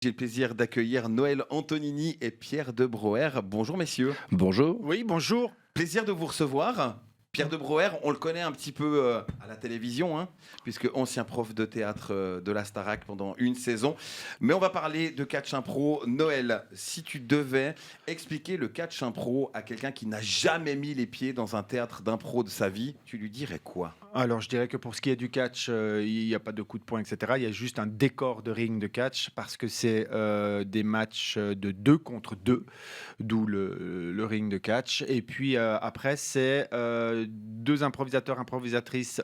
J'ai le plaisir d'accueillir Noël Antonini et Pierre de Broer. Bonjour messieurs. Bonjour. Oui, bonjour. Plaisir de vous recevoir. Pierre de Broer, on le connaît un petit peu à la télévision, puisque ancien prof de théâtre de la Starac pendant une saison. Mais on va parler de catch impro. Noël, si tu devais expliquer le catch impro à quelqu'un qui n'a jamais mis les pieds dans un théâtre d'impro de sa vie, tu lui dirais quoi? Alors, je dirais que pour ce qui est du catch, il n'y a pas de coup de poing, etc. Il y a juste un décor de ring de catch parce que c'est des matchs de 2 contre 2, d'où le ring de catch. Et puis après, c'est deux improvisateurs, improvisatrices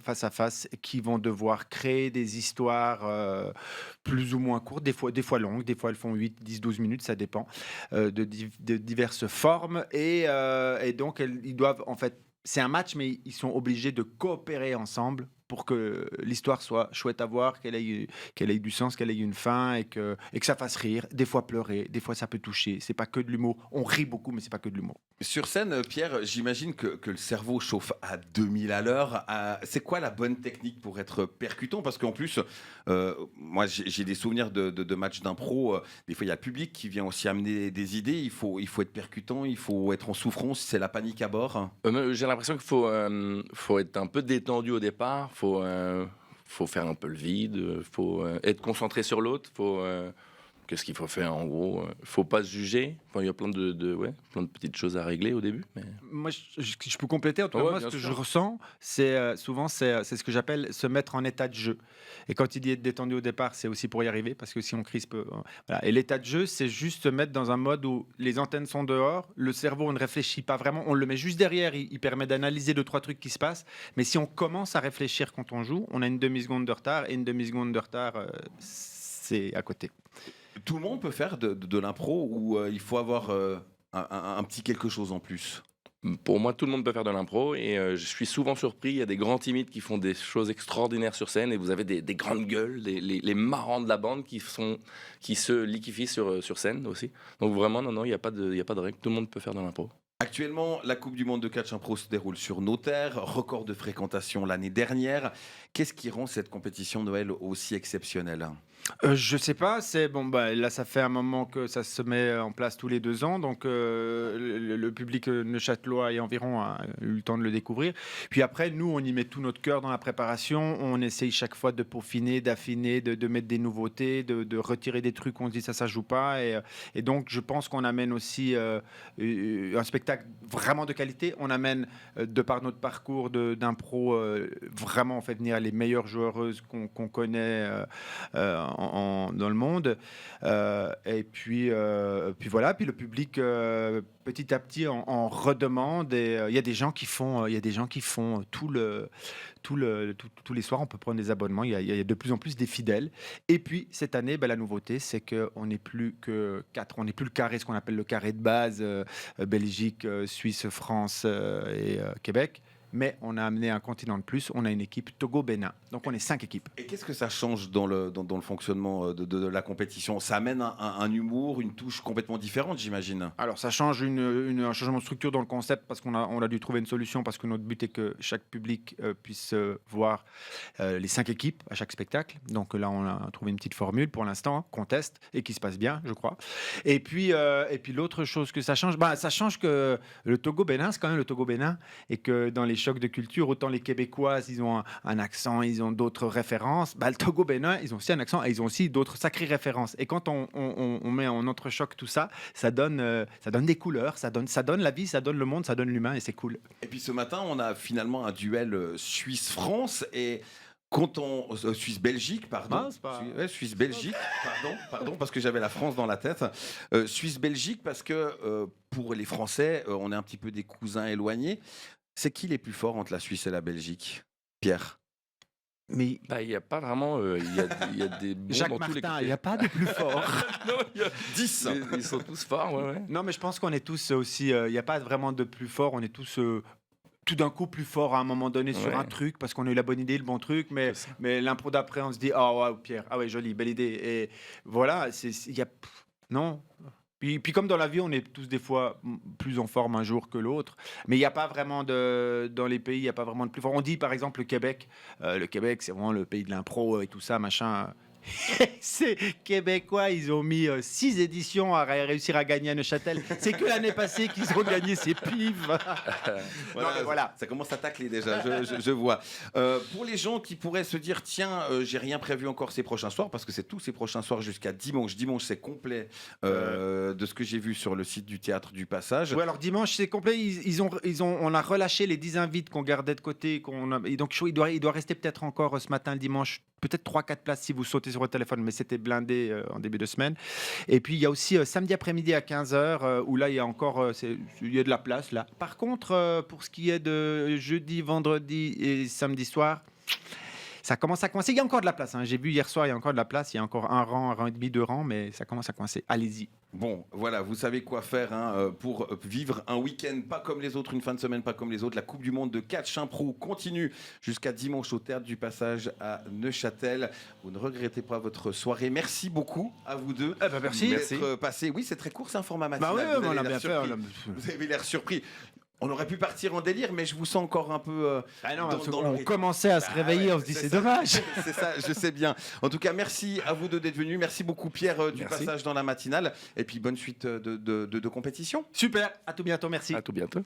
face à face qui vont devoir créer des histoires plus ou moins courtes, des fois longues, des fois elles font 8, 10, 12 minutes, ça dépend, de diverses formes. Et donc, ils doivent en fait c'est un match, mais ils sont obligés de coopérer ensemble pour que l'histoire soit chouette à voir, qu'elle ait du sens, qu'elle ait une fin et que ça fasse rire. Des fois pleurer, des fois ça peut toucher. C'est pas que de l'humour. On rit beaucoup, mais c'est pas que de l'humour. Sur scène, Pierre, j'imagine que le cerveau chauffe à 2000 à l'heure. C'est quoi la bonne technique pour être percutant? Parce qu'en plus, moi j'ai des souvenirs de matchs d'impro. Des fois, il y a le public qui vient aussi amener des idées. Il faut être percutant, il faut être en souffrance, c'est la panique à bord. J'ai l'impression qu'il faut être un peu détendu au départ, faut faire un peu le vide, faut être concentré sur l'autre, qu'est-ce qu'il faut faire en gros, faut pas se juger. Enfin, il y a plein de petites choses à régler au début. Mais... Moi, je peux compléter. En tout cas, Ouais, moi, ce bien que sûr. je ressens, c'est souvent c'est ce que j'appelle se mettre en état de jeu. Et quand il dit être détendu au départ, c'est aussi pour y arriver, parce que si on crispe, voilà. Et l'état de jeu, c'est juste se mettre dans un mode où les antennes sont dehors, le cerveau ne réfléchit pas vraiment, on le met juste derrière, il permet d'analyser deux trois trucs qui se passent. Mais si on commence à réfléchir quand on joue, on a une demi-seconde de retard, et une demi-seconde de retard, c'est à côté. Tout le monde peut faire de l'impro ou il faut avoir un petit quelque chose en plus? Pour moi, tout le monde peut faire de l'impro et je suis souvent surpris. Il y a des grands timides qui font des choses extraordinaires sur scène et vous avez des grandes gueules, les marrants de la bande qui se liquéfient sur scène aussi. Donc vraiment, non, il n'y a pas de règle. Tout le monde peut faire de l'impro. Actuellement, la Coupe du Monde de catch impro se déroule sur nos terres, record de fréquentation l'année dernière. Qu'est-ce qui rend cette compétition Noël aussi exceptionnelle? Je sais pas, c'est bon, bah, là ça fait un moment que ça se met en place tous les 2 ans, donc le public neuchâtelois et environ a eu le temps de le découvrir. Puis après, nous, on y met tout notre cœur dans la préparation. On essaye chaque fois de peaufiner, d'affiner, de mettre des nouveautés, de retirer des trucs. On se dit ça joue pas. Et donc, je pense qu'on amène aussi un spectacle vraiment de qualité. On amène, de par notre parcours d'impro, vraiment, on fait venir les meilleures joueuses qu'on connaît. Dans le monde. Puis voilà, puis le public petit à petit en redemande. Et il y a des gens qui font, il y a des gens qui font tous les soirs. On peut prendre des abonnements. Il y a de plus en plus des fidèles. Et puis cette année, la nouveauté, c'est qu'on n'est plus que 4. On n'est plus le carré, ce qu'on appelle le carré de base, Belgique, Suisse, France et Québec. Mais on a amené un continent de plus. On a une équipe Togo-Bénin. Donc on est 5 équipes. Et qu'est-ce que ça change dans le fonctionnement de la compétition? Ça amène un humour, une touche complètement différente, j'imagine. Alors, ça change un changement de structure dans le concept parce qu'on a dû trouver une solution parce que notre but est que chaque public puisse voir les 5 équipes à chaque spectacle. Donc là, on a trouvé une petite formule pour l'instant qu'on teste et qui se passe bien, je crois. Et puis l'autre chose que ça change, ça change que le Togo-Bénin, c'est quand même le Togo-Bénin et que dans les chocs de culture, autant les Québécoises, ils ont un accent, ils ont d'autres références. Le Togo-Bénin, ils ont aussi un accent et ils ont aussi d'autres sacrées références. Et quand on met en entrechoc tout ça, ça donne des couleurs, ça donne la vie, ça donne le monde, ça donne l'humain et c'est cool. Et puis ce matin, on a finalement un duel Suisse-France et quand on Suisse-Belgique, pardon. Ah, c'est pas- Ouais, Suisse-Belgique, pardon, parce que j'avais la France dans la tête. Suisse-Belgique parce que pour les Français, on est un petit peu des cousins éloignés. C'est qui les plus forts entre la Suisse et la Belgique? Pierre. Mais Il n'y a pas vraiment. Il y a des bons Jacques dans tous les Martin, côtés. il n'y a pas de plus fort. Non, 10. ils sont tous forts, ouais. Non, mais je pense qu'on est tous aussi. Il n'y a pas vraiment de plus fort. On est tous tout d'un coup plus forts à un moment donné sur Ouais. un truc parce qu'on a eu la bonne idée, le bon truc. Mais, C'est ça. mais l'impro d'après, on se dit ah ouais, Pierre, ah ouais, joli, belle idée. Et voilà, il y a. Non. Puis comme dans la vie, on est tous des fois plus en forme un jour que l'autre. Mais il n'y a pas vraiment dans les pays, il n'y a pas vraiment de plus fort. On dit par exemple le Québec. Le Québec, c'est vraiment le pays de l'impro et tout ça, machin. Ces Québécois, ils ont mis 6 éditions à réussir à gagner à Neuchâtel. C'est que l'année passée qu'ils ont gagné ces pives. Voilà, Non, mais voilà. Ça commence à tacler déjà, je vois. Pour les gens qui pourraient se dire, tiens, j'ai rien prévu encore ces prochains soirs, parce que c'est tous ces prochains soirs jusqu'à dimanche. Dimanche, c'est complet de ce que j'ai vu sur le site du Théâtre du Passage. Ouais, alors dimanche, c'est complet. On a relâché les 10 invites qu'on gardait de côté. Et donc, il doit rester peut-être encore ce matin, le dimanche, peut-être 3-4 places si vous sautez sur votre téléphone, mais c'était blindé en début de semaine. Et puis, il y a aussi samedi après-midi à 15h, où là, il y a encore il y a de la place. Là. Par contre, pour ce qui est de jeudi, vendredi et samedi soir, ça commence à coincer. Il y a encore de la place. Hein. J'ai vu hier soir, il y a encore de la place. Il y a encore un rang et demi, 2 rangs, mais ça commence à coincer. Allez-y. Bon, voilà, vous savez quoi faire pour vivre un week-end pas comme les autres, une fin de semaine pas comme les autres. La Coupe du Monde de catch impro continue jusqu'à dimanche au Théâtre du Passage à Neuchâtel. Vous ne regrettez pas votre soirée. Merci beaucoup à vous deux. Merci. D'être passés. Oui, c'est très court, c'est un format matinal. Bah ouais, Vous on avez a l'air bien fait. surpris. Vous avez l'air surpris. On aurait pu partir en délire, mais je vous sens encore un peu. On commençait à se réveiller, on se dit c'est dommage. C'est ça, je sais bien. En tout cas, merci à vous deux d'être venus. Merci beaucoup, Pierre, du passage dans la matinale. Et puis, bonne suite de compétition. Super, à tout bientôt, merci. À tout bientôt.